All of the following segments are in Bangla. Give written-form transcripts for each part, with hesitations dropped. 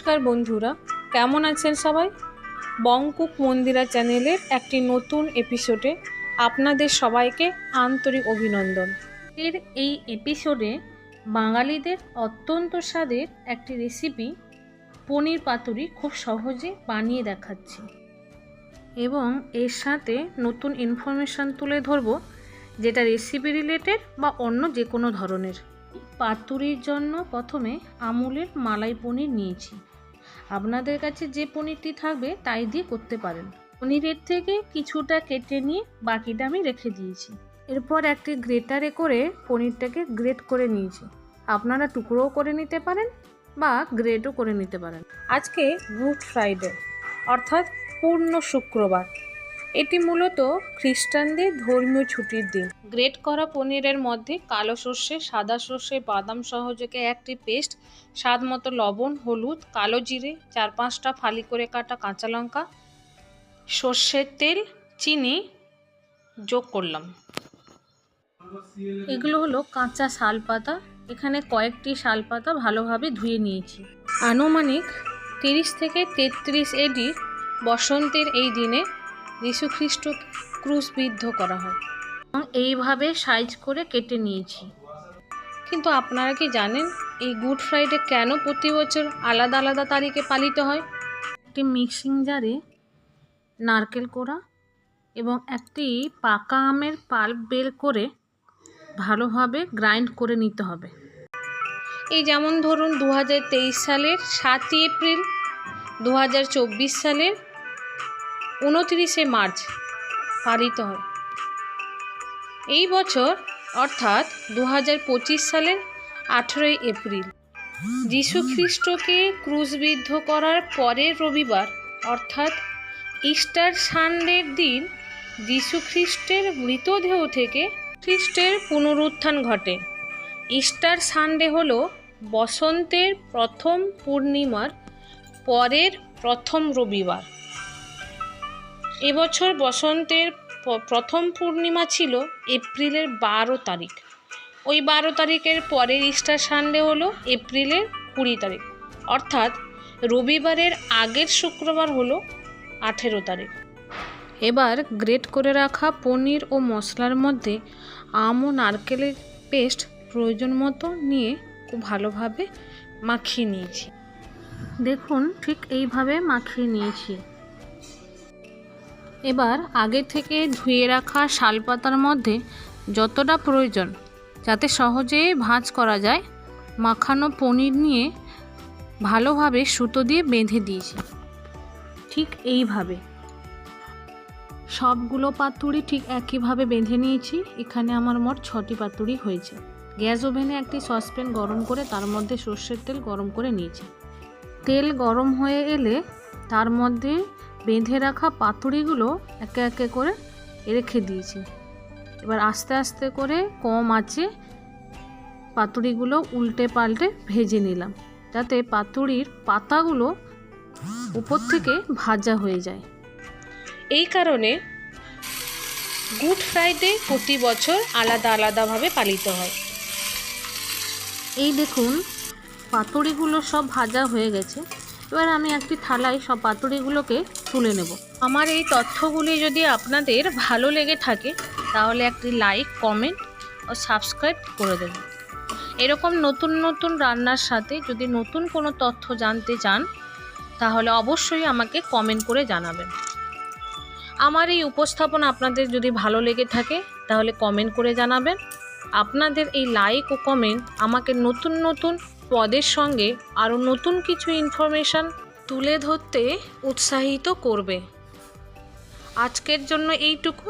নমস্কার বন্ধুরা, কেমন আছেন সবাই? বংকুক মন্দিরা চ্যানেলের একটি নতুন এপিসোডে আপনাদের সবাইকে আন্তরিক অভিনন্দন। এর এই এপিসোডে বাঙালিদের অত্যন্ত স্বাদের একটি রেসিপি পনির পাতুরি খুব সহজে বানিয়ে দেখাচ্ছি এবং এর সাথে নতুন ইনফরমেশান তুলে ধরবো, যেটা রেসিপি রিলেটেড বা অন্য যে কোনো ধরনের। পাতুরির জন্য প্রথমে আমুলের মালাই পনির নিয়েছি। আপনাদের কাছে যে পনিরটি থাকবে তাই দিয়ে করতে পারেন। পনিরের থেকে কিছুটা কেটে নিয়ে বাকিটা আমি রেখে দিয়েছি। এরপর একটি গ্রেটারে করে পনিরটাকে গ্রেট করে নিয়েছি। আপনারা টুকরোও করে নিতে পারেন বা গ্রেটও করে নিতে পারেন। আজকে গুড ফ্রাইডে অর্থাৎ পূর্ণ শুক্রবার। এটি মূলত খ্রিস্টানদের ধর্মীয় ছুটির দিন। গ্রেট করা পনিরের মধ্যে কালো সর্ষে, সাদা সর্ষে, বাদাম সহযোগে একটি পেস্ট, স্বাদ মতো লবণ, হলুদ, কালো জিরে, 4-5টা ফালি করে কাটা কাঁচা লঙ্কা, সর্ষের তেল, চিনি যোগ করলাম। এগুলো হলো কাঁচা শালপাতা। এখানে কয়েকটি শালপাতা ভালোভাবে ধুয়ে নিয়েছি। আনুমানিক 30 থেকে 33 এডি বসন্তের এই দিনে যীশুখ্রিস্ট ক্রুশবিদ্ধ করা হয়। এইভাবে সাইজ করে কেটে নিয়েছি। কিন্তু আপনারা কি জানেন এই গুড ফ্রাইডে কেন প্রতি বছর আলাদা আলাদা তারিখে পালিত হয়? একটি মিক্সিং জারে নারকেল কোড়া এবং একটি পাকা আমের পাল্প বের করে ভালোভাবে গ্রাইন্ড করে নিতে হবে। এই যেমন ধরুন 2023 সালের 7 এপ্রিল, 2024 সালের 29 মার্চ পালিত হয়। এই বছর অর্থাৎ 2025 সালের 18 এপ্রিল যীশুখ্রিস্টকে ক্রুশবিদ্ধ করার পরের রবিবার অর্থাৎ ইস্টার সানডের দিন যীশুখ্রিস্টের মৃতদেহ থেকে খ্রিস্টের পুনরুত্থান ঘটে। ইস্টার সানডে হলো বসন্তের প্রথম পূর্ণিমার পরের প্রথম রবিবার। এবছর বসন্তের প্রথম পূর্ণিমা ছিল এপ্রিলের 12 তারিখ। ওই 12 তারিখের পরের ইস্টার সানডে হলো এপ্রিলের 20 তারিখ, অর্থাৎ রবিবারের আগের শুক্রবার হলো 18 তারিখ। এবার গ্রেট করে রাখা পনির ও মশলার মধ্যে আম ও নারকেলের পেস্ট প্রয়োজন মতো নিয়ে খুব ভালোভাবে মাখিয়ে নিয়েছি। দেখুন, ঠিক এইভাবে মাখিয়ে নিয়েছি। এবার আগে থেকে ধুয়ে রাখা শালপাতার মধ্যে যতটা প্রয়োজন যাতে সহজে ভাঁজ করা যায় মাখানো পনির নিয়ে ভালোভাবে সুতো দিয়ে বেঁধে দিয়েছি। ঠিক এইভাবে সবগুলো পাতুরি ঠিক একইভাবে বেঁধে নিয়েছি। এখানে আমার মোট 6টি পাতুরি হয়েছে। গ্যাস ওভেনে একটি সসপ্যান গরম করে তার মধ্যে সর্ষের তেল গরম করে নিয়েছি। তেল গরম হয়ে এলে তার মধ্যে বেঁধে রাখা পাতুরিগুলো একে একে করে রেখে দিয়েছি। এবার আস্তে আস্তে করে কম আঁচে পাতুরিগুলো উল্টে পাল্টে ভেজে নিলাম, যাতে পাতুরির পাতাগুলো উপর থেকে ভাজা হয়ে যায়। এই কারণে গুড ফ্রাইডে প্রতি বছর আলাদা আলাদাভাবে পালিত হয়। এই দেখুন, পাতুরিগুলো সব ভাজা হয়ে গেছে। এবার আমি একটি থালায় সব পাতুরিগুলোকে তুলে নেব। আমার এই তথ্যগুলি যদি আপনাদের ভালো লেগে থাকে তাহলে একটি লাইক, কমেন্ট ও সাবস্ক্রাইব করে দেবেন। এরকম নতুন নতুন রান্নার সাথে যদি নতুন কোনো তথ্য জানতে চান তাহলে অবশ্যই আমাকে কমেন্ট করে জানাবেন। আমার এই উপস্থাপনা আপনাদের যদি ভালো লেগে থাকে তাহলে কমেন্ট করে জানাবেন। আপনাদের এই লাইক ও কমেন্ট আমাকে নতুন নতুন পদের সঙ্গে আরও নতুন কিছু ইনফরমেশান তুলে ধরতে উৎসাহিত করবে। আজকের জন্য এইটুকু।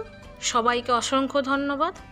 সবাইকে অসংখ্য ধন্যবাদ।